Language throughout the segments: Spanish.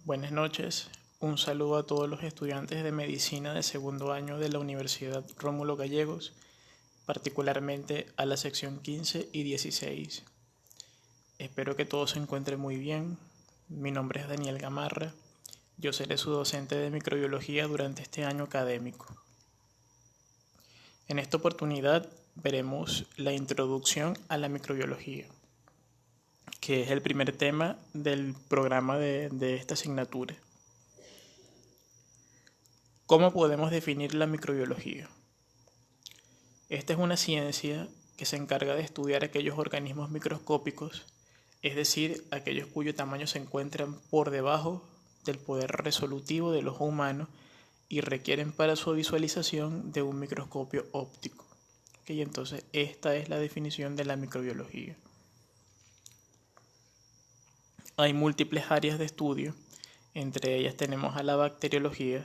Buenas noches, un saludo a todos los estudiantes de medicina de segundo año de la Universidad Rómulo Gallegos, particularmente a la sección 15 y 16. Espero que todos se encuentren muy bien. Mi nombre es Daniel Gamarra. Yo seré su docente de microbiología durante este año académico. En esta oportunidad veremos la introducción a la microbiología, que es el primer tema del programa de esta asignatura. ¿Cómo podemos definir la microbiología? Esta es una ciencia que se encarga de estudiar aquellos organismos microscópicos, es decir, aquellos cuyo tamaño se encuentran por debajo del poder resolutivo del ojo humano y requieren para su visualización de un microscopio óptico. Entonces, esta es la definición de la microbiología. Hay múltiples áreas de estudio, entre ellas tenemos a la bacteriología,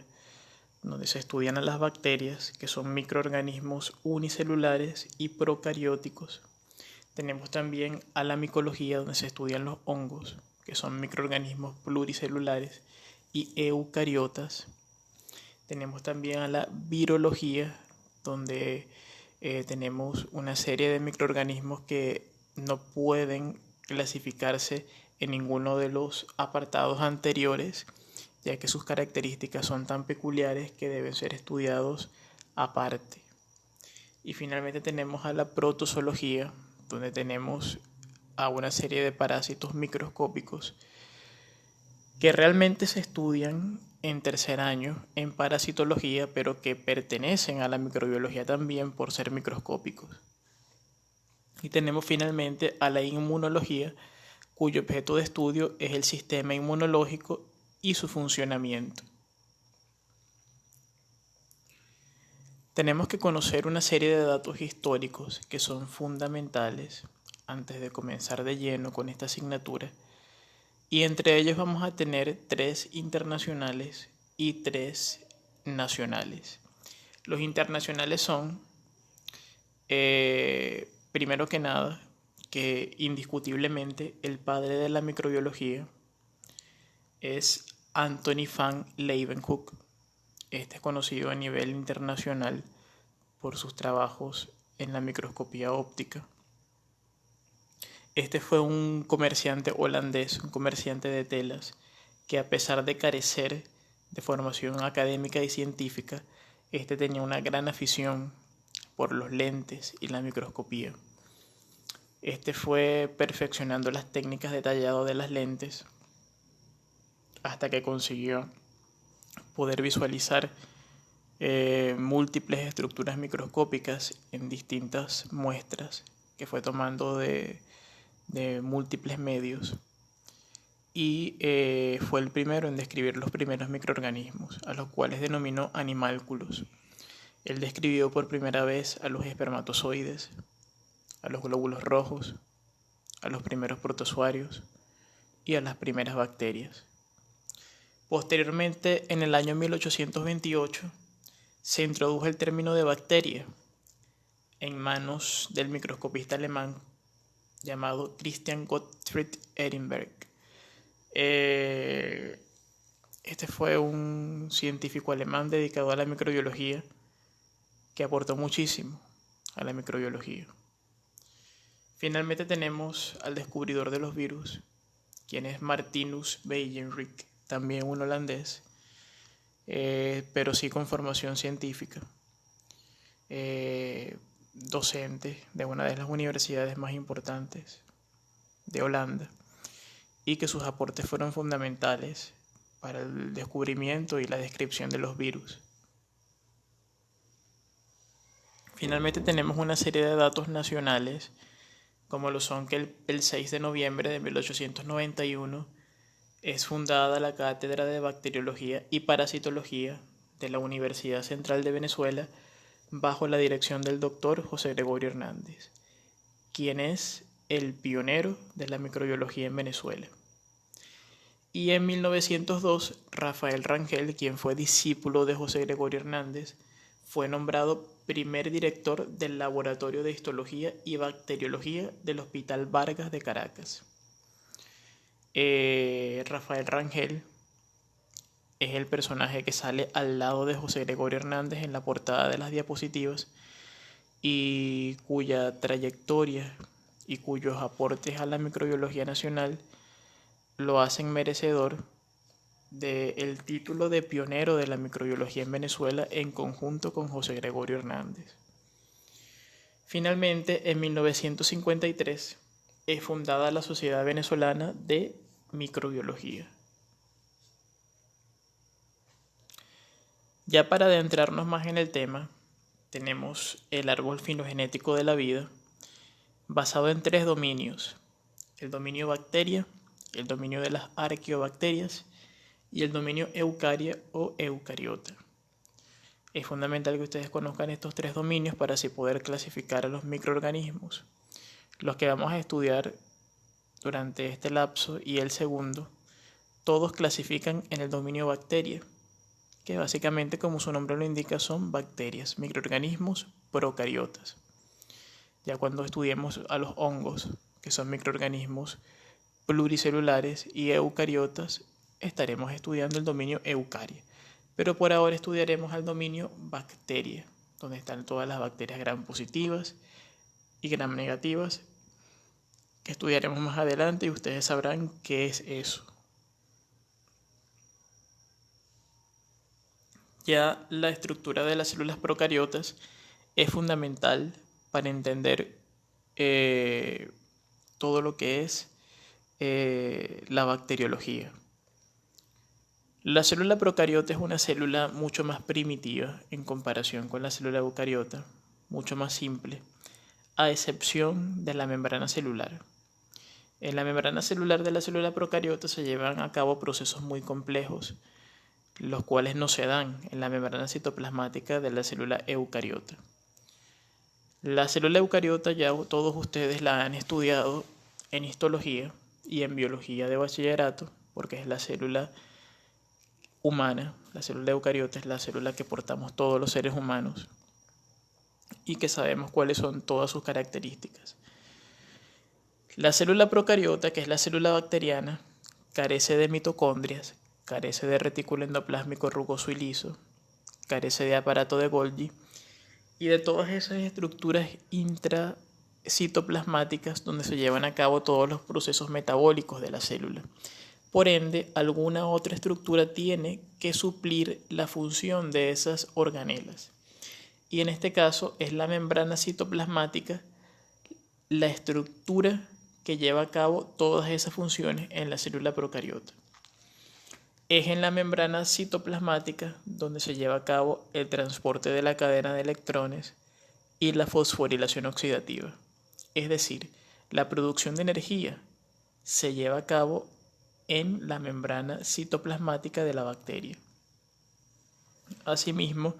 donde se estudian a las bacterias, que son microorganismos unicelulares y procarióticos. Tenemos también a la micología, donde se estudian los hongos, que son microorganismos pluricelulares y eucariotas. Tenemos también a la virología, donde tenemos una serie de microorganismos que no pueden clasificarse en ninguno de los apartados anteriores, ya que sus características son tan peculiares que deben ser estudiados aparte. Y finalmente tenemos a la protozoología, donde tenemos a una serie de parásitos microscópicos que realmente se estudian en tercer año en parasitología, pero que pertenecen a la microbiología también por ser microscópicos. Y tenemos finalmente a la inmunología, cuyo objeto de estudio es el sistema inmunológico y su funcionamiento. Tenemos que conocer una serie de datos históricos que son fundamentales antes de comenzar de lleno con esta asignatura, y entre ellos vamos a tener 3 internacionales y 3 nacionales. Los internacionales son, primero que nada, que indiscutiblemente el padre de la microbiología es Anthony van Leeuwenhoek. Este es conocido a nivel internacional por sus trabajos en la microscopía óptica. Este fue un comerciante holandés, un comerciante de telas, que a pesar de carecer de formación académica y científica, este tenía una gran afición por los lentes y la microscopía. Este fue perfeccionando las técnicas de tallado de las lentes hasta que consiguió poder visualizar múltiples estructuras microscópicas en distintas muestras que fue tomando de múltiples medios, y fue el primero en describir los primeros microorganismos, a los cuales denominó animálculos. Él describió por primera vez a los espermatozoides, a los glóbulos rojos, a los primeros protozoarios y a las primeras bacterias. Posteriormente, en el año 1828, se introdujo el término de bacteria en manos del microscopista alemán llamado Christian Gottfried Ehrenberg. Este fue un científico alemán dedicado a la microbiología que aportó muchísimo a la microbiología. Finalmente tenemos al descubridor de los virus, quien es Martinus Weijerinck, también un holandés, pero sí con formación científica, docente de una de las universidades más importantes de Holanda, y que sus aportes fueron fundamentales para el descubrimiento y la descripción de los virus. Finalmente tenemos una serie de datos nacionales, como lo son que el 6 de noviembre de 1891 es fundada la Cátedra de Bacteriología y Parasitología de la Universidad Central de Venezuela bajo la dirección del doctor José Gregorio Hernández, quien es el pionero de la microbiología en Venezuela. Y en 1902, Rafael Rangel, quien fue discípulo de José Gregorio Hernández, fue nombrado primer director del Laboratorio de Histología y Bacteriología del Hospital Vargas de Caracas. Rafael Rangel es el personaje que sale al lado de José Gregorio Hernández en la portada de las diapositivas y cuya trayectoria y cuyos aportes a la microbiología nacional lo hacen merecedor del título de pionero de la microbiología en Venezuela en conjunto con José Gregorio Hernández. Finalmente, en 1953 es fundada la Sociedad Venezolana de Microbiología. Ya para adentrarnos más en el tema, tenemos el árbol filogenético de la vida, basado en 3 dominios: el dominio bacteria, el dominio de las arqueobacterias y el dominio eucaria o eucariota. Es fundamental que ustedes conozcan estos 3 dominios para así poder clasificar a los microorganismos. Los que vamos a estudiar durante este lapso y el segundo, todos clasifican en el dominio bacteria, que básicamente, como su nombre lo indica, son bacterias, microorganismos procariotas. Ya cuando estudiemos a los hongos, que son microorganismos pluricelulares, y eucariotas, estaremos estudiando el dominio eucaria. Pero por ahora estudiaremos al dominio bacteria, donde están todas las bacterias gram positivas y gram negativas, que estudiaremos más adelante y ustedes sabrán qué es eso. Ya la estructura de las células procariotas es fundamental para entender todo lo que es la bacteriología. La célula procariota es una célula mucho más primitiva en comparación con la célula eucariota, mucho más simple, a excepción de la membrana celular. En la membrana celular de la célula procariota se llevan a cabo procesos muy complejos, los cuales no se dan en la membrana citoplasmática de la célula eucariota. La célula eucariota ya todos ustedes la han estudiado en histología y en biología de bachillerato, porque es la célula humana. La célula eucariota es la célula que portamos todos los seres humanos y que sabemos cuáles son todas sus características. La célula procariota, que es la célula bacteriana, carece de mitocondrias, carece de retículo endoplásmico rugoso y liso, carece de aparato de Golgi y de todas esas estructuras intracitoplasmáticas donde se llevan a cabo todos los procesos metabólicos de la célula. Por ende, alguna otra estructura tiene que suplir la función de esas organelas. Y en este caso es la membrana citoplasmática la estructura que lleva a cabo todas esas funciones en la célula procariota. Es en la membrana citoplasmática donde se lleva a cabo el transporte de la cadena de electrones y la fosforilación oxidativa. Es decir, la producción de energía se lleva a cabo en la membrana citoplasmática de la bacteria. Asimismo,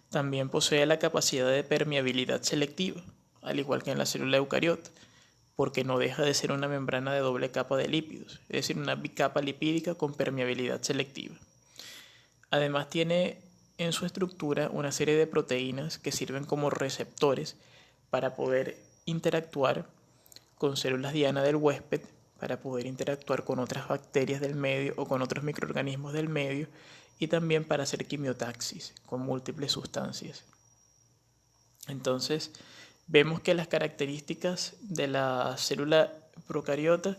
también posee la capacidad de permeabilidad selectiva, al igual que en la célula eucariota, porque no deja de ser una membrana de doble capa de lípidos, es decir, una bicapa lipídica con permeabilidad selectiva. Además tiene en su estructura una serie de proteínas que sirven como receptores para poder interactuar con células diana del huésped, para poder interactuar con otras bacterias del medio o con otros microorganismos del medio y también para hacer quimiotaxis con múltiples sustancias. Entonces, vemos que las características de la célula procariota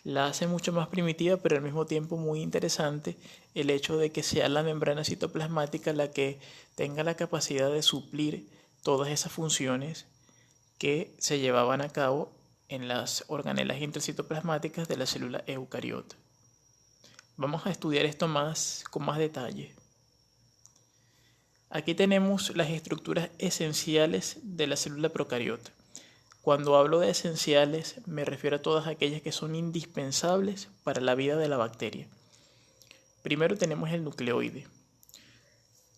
la hacen mucho más primitiva, pero al mismo tiempo muy interesante el hecho de que sea la membrana citoplasmática la que tenga la capacidad de suplir todas esas funciones que se llevaban a cabo en las organelas intracitoplasmáticas de la célula eucariota. Vamos a estudiar esto con más detalle. Aquí tenemos las estructuras esenciales de la célula procariota. Cuando hablo de esenciales, me refiero a todas aquellas que son indispensables para la vida de la bacteria. Primero tenemos el nucleoide.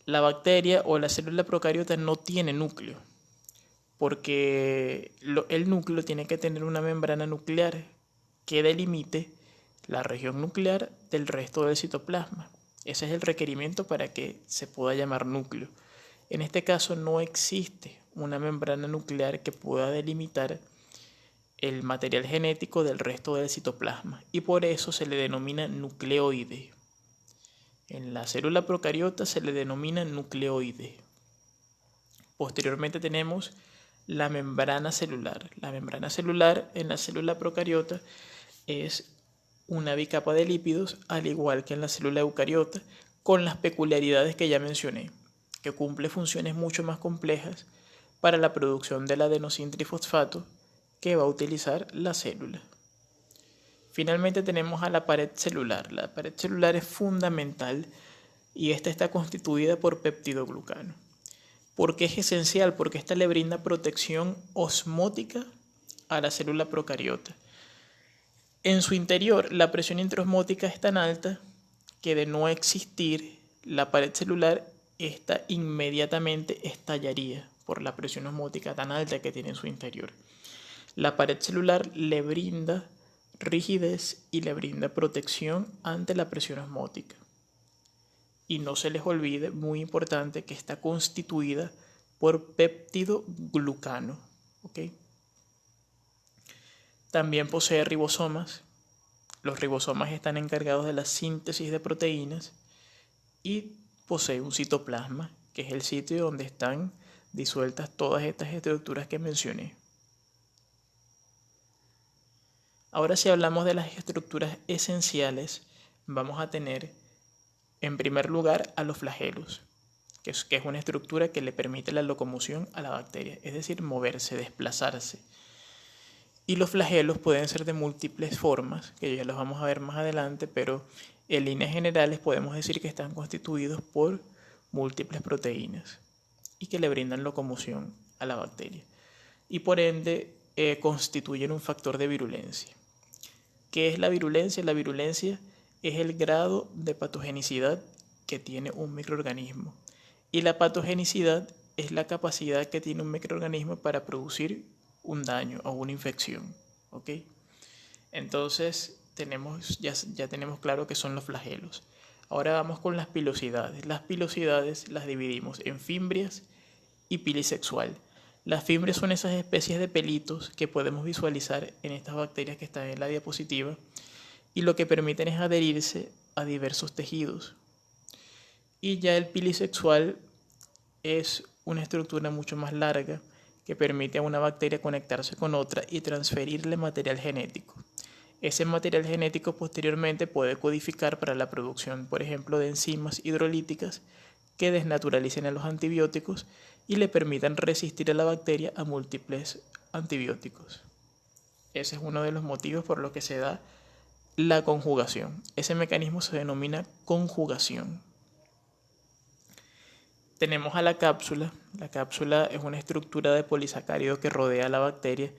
La bacteria o la célula procariota no tiene núcleo, porque el núcleo tiene que tener una membrana nuclear que delimite la región nuclear del resto del citoplasma. Ese es el requerimiento para que se pueda llamar núcleo. En este caso no existe una membrana nuclear que pueda delimitar el material genético del resto del citoplasma y por eso se le denomina nucleoide. En la célula procariota se le denomina nucleoide. Posteriormente tenemos la membrana celular. La membrana celular en la célula procariota es una bicapa de lípidos, al igual que en la célula eucariota, con las peculiaridades que ya mencioné, que cumple funciones mucho más complejas para la producción del adenosín trifosfato que va a utilizar la célula. Finalmente tenemos a la pared celular. La pared celular es fundamental y esta está constituida por peptidoglucano. ¿Por qué es esencial? Porque esta le brinda protección osmótica a la célula procariota. En su interior, la presión intraosmótica es tan alta que de no existir la pared celular, esta inmediatamente estallaría por la presión osmótica tan alta que tiene en su interior. La pared celular le brinda rigidez y le brinda protección ante la presión osmótica. Y no se les olvide, muy importante, que está constituida por peptidoglucano. ¿Okay? También posee ribosomas. Los ribosomas están encargados de la síntesis de proteínas y posee un citoplasma, que es el sitio donde están disueltas todas estas estructuras que mencioné. Ahora, si hablamos de las estructuras esenciales, vamos a tener en primer lugar a los flagelos, que es una estructura que le permite la locomoción a la bacteria, es decir, moverse, desplazarse. Y los flagelos pueden ser de múltiples formas, que ya los vamos a ver más adelante, pero en líneas generales podemos decir que están constituidos por múltiples proteínas y que le brindan locomoción a la bacteria. Y por ende constituyen un factor de virulencia. ¿Qué es la virulencia? La virulencia es el grado de patogenicidad que tiene un microorganismo. Y la patogenicidad es la capacidad que tiene un microorganismo para producir un daño o una infección. ¿Ok? Entonces ya tenemos claro qué son los flagelos. Ahora vamos con las pilosidades. Las pilosidades las dividimos en fimbrias y pilisexual. Las fimbrias son esas especies de pelitos que podemos visualizar en estas bacterias que están en la diapositiva y lo que permiten es adherirse a diversos tejidos. Y ya el pilisexual es una estructura mucho más larga que permite a una bacteria conectarse con otra y transferirle material genético. Ese material genético posteriormente puede codificar para la producción, por ejemplo, de enzimas hidrolíticas que desnaturalicen a los antibióticos y le permitan resistir a la bacteria a múltiples antibióticos. Ese es uno de los motivos por los que se da la conjugación. Ese mecanismo se denomina conjugación. Tenemos a la cápsula. La cápsula es una estructura de polisacárido que rodea a la bacteria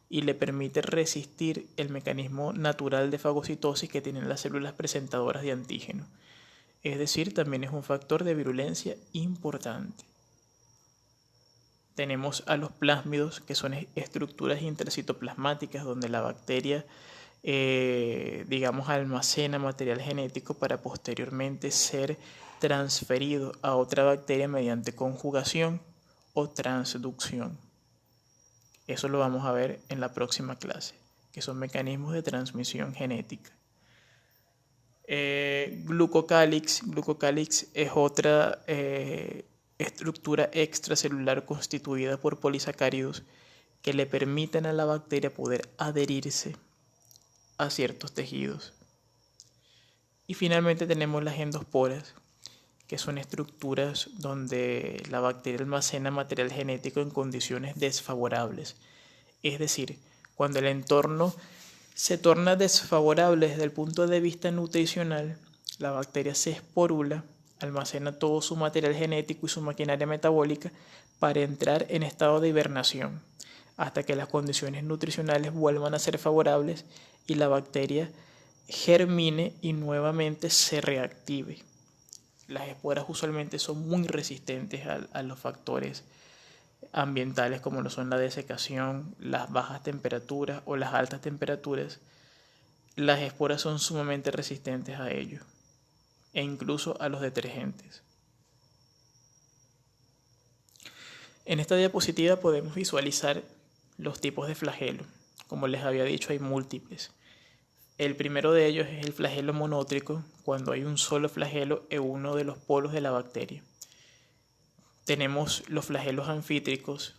y le permite resistir el mecanismo natural de fagocitosis que tienen las células presentadoras de antígeno. Es decir, también es un factor de virulencia importante. Tenemos a los plásmidos, que son estructuras intercitoplasmáticas donde la bacteria, almacena material genético para posteriormente ser transferido a otra bacteria mediante conjugación o transducción. Eso lo vamos a ver en la próxima clase, que son mecanismos de transmisión genética. Glucocálix es otra estructura extracelular constituida por polisacáridos que le permiten a la bacteria poder adherirse a ciertos tejidos. Y finalmente tenemos las endosporas, que son estructuras donde la bacteria almacena material genético en condiciones desfavorables. Es decir, cuando el entorno se torna desfavorable desde el punto de vista nutricional, la bacteria se esporula, almacena todo su material genético y su maquinaria metabólica para entrar en estado de hibernación, hasta que las condiciones nutricionales vuelvan a ser favorables y la bacteria germine y nuevamente se reactive. Las esporas usualmente son muy resistentes a los factores ambientales como lo son la desecación, las bajas temperaturas o las altas temperaturas. Las esporas son sumamente resistentes a ello e incluso a los detergentes. En esta diapositiva podemos visualizar los tipos de flagelo. Como les había dicho, hay múltiples. El primero de ellos es el flagelo monótrico, cuando hay un solo flagelo en uno de los polos de la bacteria. Tenemos los flagelos anfítricos,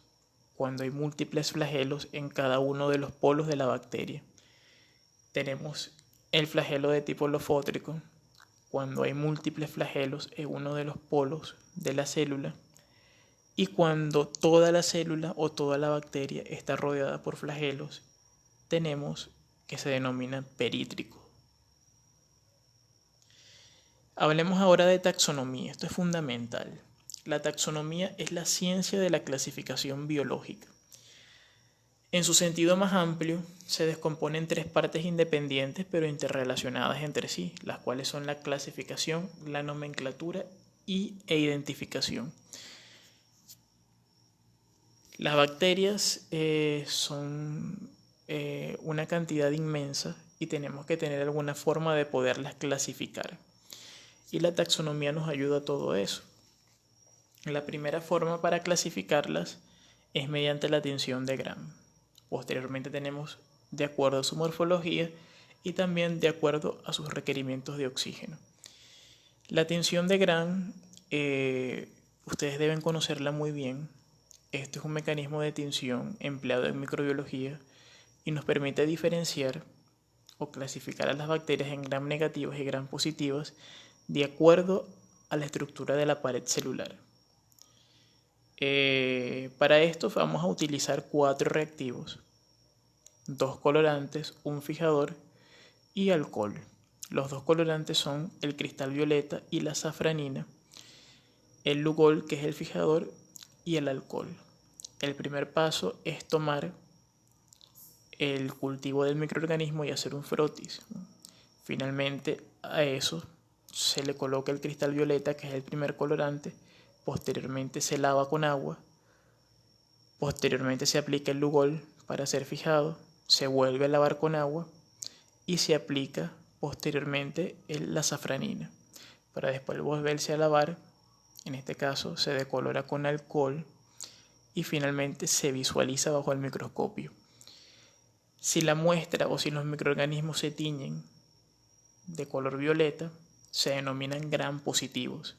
cuando hay múltiples flagelos en cada uno de los polos de la bacteria. Tenemos el flagelo de tipo lofótrico, cuando hay múltiples flagelos en uno de los polos de la célula y cuando toda la célula o toda la bacteria está rodeada por flagelos, tenemos que se denomina perítrico. Hablemos ahora de taxonomía, esto es fundamental. La taxonomía es la ciencia de la clasificación biológica. En su sentido más amplio, se descompone en tres partes independientes pero interrelacionadas entre sí, las cuales son la clasificación, la nomenclatura e identificación. Las bacterias son una cantidad inmensa y tenemos que tener alguna forma de poderlas clasificar. Y la taxonomía nos ayuda a todo eso. La primera forma para clasificarlas es mediante la tinción de Gram. Posteriormente tenemos de acuerdo a su morfología y también de acuerdo a sus requerimientos de oxígeno. La tinción de Gram, ustedes deben conocerla muy bien. Este es un mecanismo de tinción empleado en microbiología y nos permite diferenciar o clasificar a las bacterias en Gram negativas y Gram positivas de acuerdo a la estructura de la pared celular. Para esto vamos a utilizar 4 reactivos, 2 colorantes, un fijador y alcohol. Los 2 colorantes son el cristal violeta y la safranina, el lugol, que es el fijador, y el alcohol. El primer paso es tomar el cultivo del microorganismo y hacer un frotis. Finalmente a eso se le coloca el cristal violeta, que es el primer colorante. Posteriormente se lava con agua, posteriormente se aplica el lugol para ser fijado, se vuelve a lavar con agua y se aplica posteriormente la safranina para después volverse a lavar. En este caso se decolora con alcohol y finalmente se visualiza bajo el microscopio. Si la muestra o si los microorganismos se tiñen de color violeta, se denominan Gram positivos.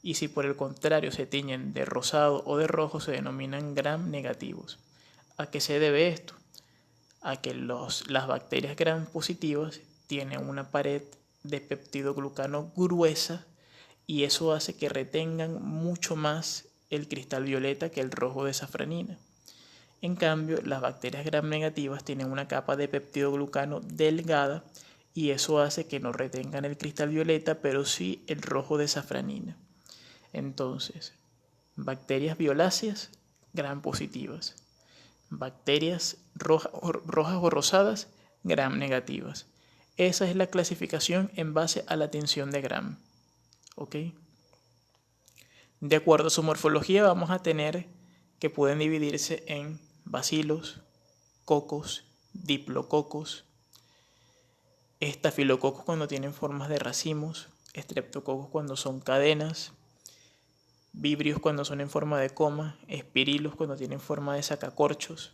Y si por el contrario se tiñen de rosado o de rojo, se denominan Gram negativos. ¿A qué se debe esto? A que las bacterias Gram positivas tienen una pared de peptidoglucano gruesa y eso hace que retengan mucho más el cristal violeta que el rojo de safranina. En cambio, las bacterias Gram negativas tienen una capa de peptidoglucano delgada y eso hace que no retengan el cristal violeta, pero sí el rojo de safranina. Entonces, bacterias violáceas, Gram positivas. Bacterias rojas o rosadas, Gram negativas. Esa es la clasificación en base a la tinción de Gram. ¿Ok? De acuerdo a su morfología vamos a tener que pueden dividirse en bacilos, cocos, diplococos, estafilococos cuando tienen formas de racimos, estreptococos cuando son cadenas, vibrios cuando son en forma de coma, espirilos cuando tienen forma de sacacorchos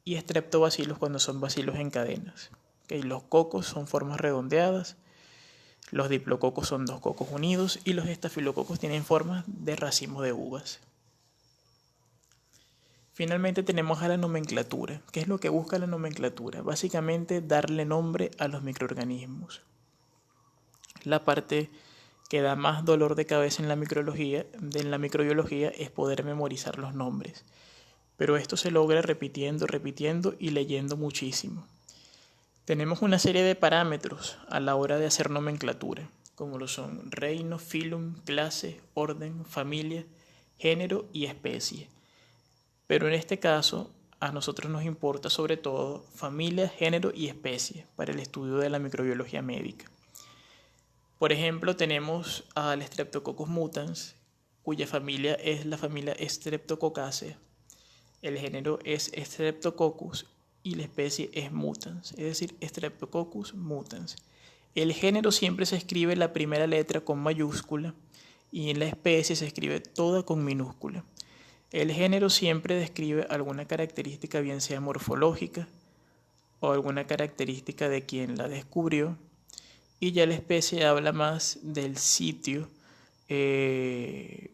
y estreptobacilos cuando son bacilos en cadenas. ¿Okay? Los cocos son formas redondeadas, los diplococos son 2 cocos unidos y los estafilococos tienen formas de racimos de uvas. Finalmente tenemos a la nomenclatura. ¿Qué es lo que busca la nomenclatura? Básicamente darle nombre a los microorganismos. La parte que da más dolor de cabeza en la microbiología es poder memorizar los nombres. Pero esto se logra repitiendo y leyendo muchísimo. Tenemos una serie de parámetros a la hora de hacer nomenclatura, como lo son reino, filum, clase, orden, familia, género y especie. Pero en este caso, a nosotros nos importa sobre todo familia, género y especie para el estudio de la microbiología médica. Por ejemplo, tenemos al Streptococcus mutans, cuya familia es la familia Streptococcaceae. El género es Streptococcus y la especie es mutans, es decir, Streptococcus mutans. El género siempre se escribe la primera letra con mayúscula y en la especie se escribe toda con minúscula. El género siempre describe alguna característica, bien sea morfológica, o alguna característica de quien la descubrió, y ya la especie habla más del sitio, el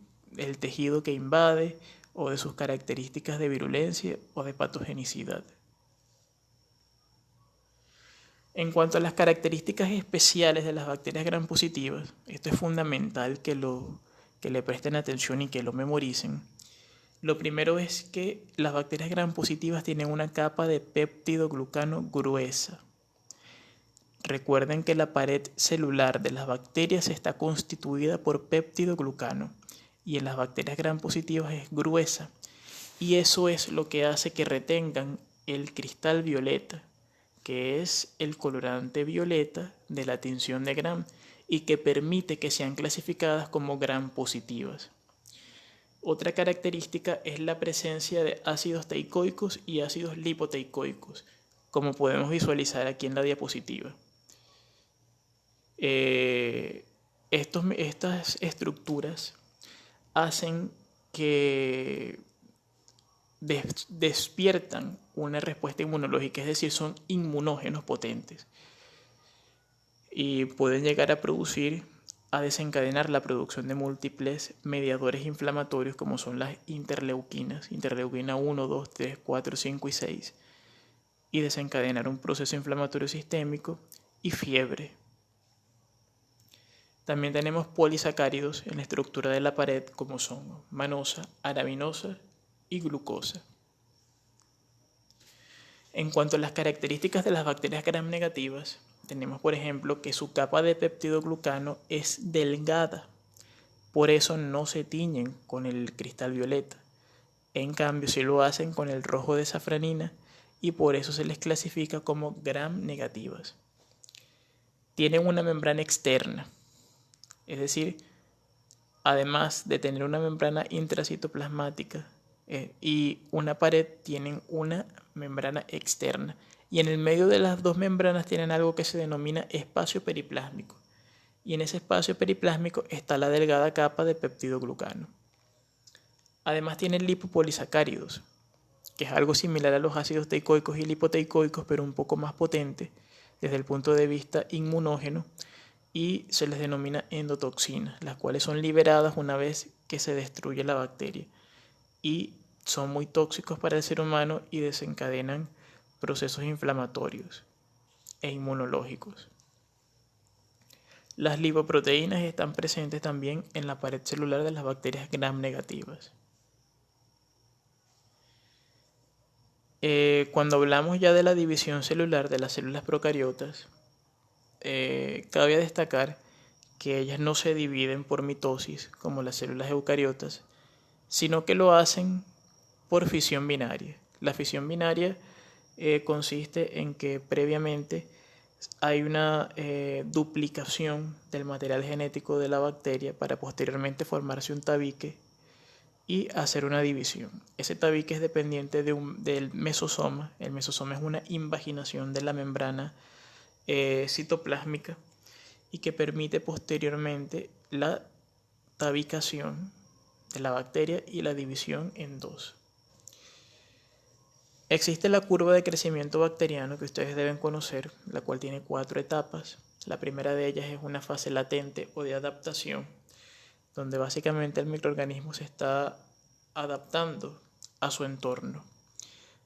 tejido que invade o de sus características de virulencia o de patogenicidad. En cuanto a las características especiales de las bacterias gram positivas, esto es fundamental que le presten atención y que lo memoricen. Lo primero es que las bacterias gram positivas tienen una capa de péptidoglucano gruesa. Recuerden que la pared celular de las bacterias está constituida por péptidoglucano y en las bacterias gram positivas es gruesa, y eso es lo que hace que retengan el cristal violeta, que es el colorante violeta de la tinción de Gram y que permite que sean clasificadas como gram positivas. Otra característica es la presencia de ácidos teicoicos y ácidos lipoteicoicos, como podemos visualizar aquí en la diapositiva. Estas estructuras hacen que despiertan una respuesta inmunológica, es decir, son inmunógenos potentes y pueden llegar a desencadenar la producción de múltiples mediadores inflamatorios como son las interleuquinas, interleuquina 1, 2, 3, 4, 5 y 6, y desencadenar un proceso inflamatorio sistémico y fiebre. También tenemos polisacáridos en la estructura de la pared como son manosa, arabinosa y glucosa. En cuanto a las características de las bacterias gram negativas, tenemos por ejemplo que su capa de peptidoglucano es delgada, por eso no se tiñen con el cristal violeta. En cambio, sí lo hacen con el rojo de safranina y por eso se les clasifica como gram negativas. Tienen una membrana externa, es decir, además de tener una membrana intracitoplasmática y una pared, tienen una membrana externa. Y en el medio de las dos membranas tienen algo que se denomina espacio periplásmico. Y en ese espacio periplásmico está la delgada capa de peptidoglucano. Además tienen lipopolisacáridos, que es algo similar a los ácidos teicoicos y lipoteicoicos, pero un poco más potente desde el punto de vista inmunógeno, y se les denomina endotoxinas, las cuales son liberadas una vez que se destruye la bacteria y son muy tóxicos para el ser humano y desencadenan procesos inflamatorios e inmunológicos. Las lipoproteínas están presentes también en la pared celular de las bacterias gram negativas. Cuando hablamos ya de la división celular de las células procariotas, cabe destacar que ellas no se dividen por mitosis como las células eucariotas, sino que lo hacen por fisión binaria. La fisión binaria consiste en que previamente hay una duplicación del material genético de la bacteria para posteriormente formarse un tabique y hacer una división. Ese tabique es dependiente del mesosoma. El mesosoma es una invaginación de la membrana citoplásmica y que permite posteriormente la tabicación de la bacteria y la división en dos. Existe la curva de crecimiento bacteriano que ustedes deben conocer, la cual tiene 4 etapas. La primera de ellas es una fase latente o de adaptación, donde básicamente el microorganismo se está adaptando a su entorno.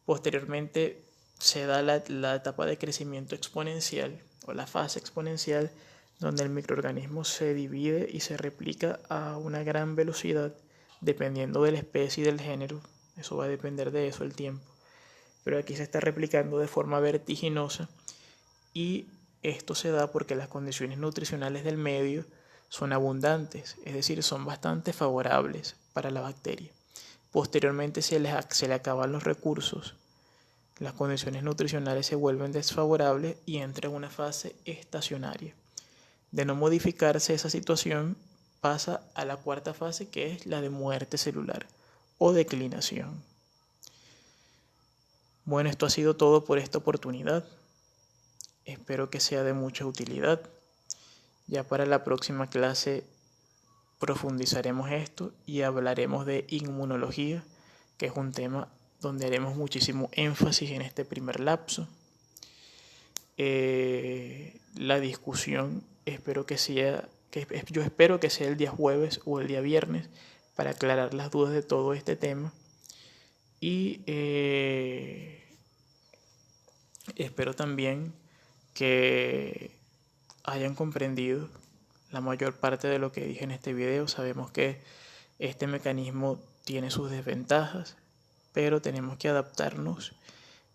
Posteriormente se da la etapa de crecimiento exponencial o la fase exponencial, donde el microorganismo se divide y se replica a una gran velocidad dependiendo de la especie y del género. Eso va a depender de eso el tiempo. Pero aquí se está replicando de forma vertiginosa y esto se da porque las condiciones nutricionales del medio son abundantes, es decir, son bastante favorables para la bacteria. Posteriormente se le acaban los recursos, las condiciones nutricionales se vuelven desfavorables y entra en una fase estacionaria. De no modificarse esa situación, pasa a la cuarta fase, que es la de muerte celular o declinación. Bueno, esto ha sido todo por esta oportunidad. Espero que sea de mucha utilidad. Ya para la próxima clase profundizaremos esto y hablaremos de inmunología, que es un tema donde haremos muchísimo énfasis en este primer lapso. la discusión yo espero que sea el día jueves o el día viernes para aclarar las dudas de todo este tema y espero también que hayan comprendido la mayor parte de lo que dije en este video. Sabemos que este mecanismo tiene sus desventajas, pero tenemos que adaptarnos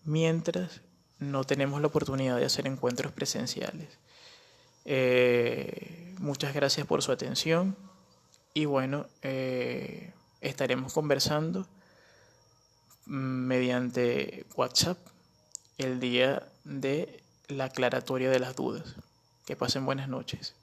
mientras no tenemos la oportunidad de hacer encuentros presenciales. Muchas gracias por su atención y bueno, estaremos conversando mediante WhatsApp el día de la aclaratoria de las dudas. Que pasen buenas noches.